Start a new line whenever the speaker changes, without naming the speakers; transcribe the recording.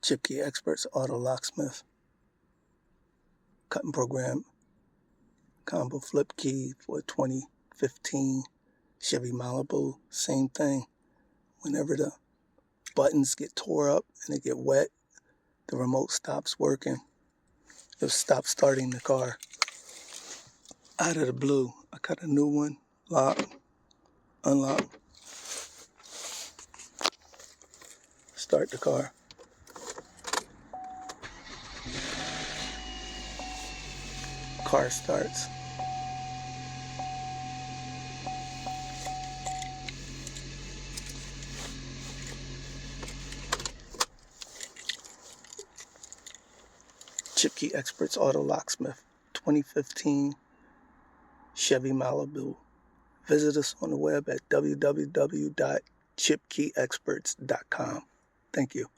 Chipkey-experts, auto locksmith, cutting program, combo flip key for 2015 Chevy Malibu. Same thing. Whenever the buttons get tore up and they get wet, the remote stops working. It'll stop starting the car. Out of the blue, I cut a new one, lock, unlock, start the car. Car starts. Chipkey-experts, auto locksmith, 2015 Chevy Malibu. Visit us on the web at www.chipkey-experts.com. Thank you.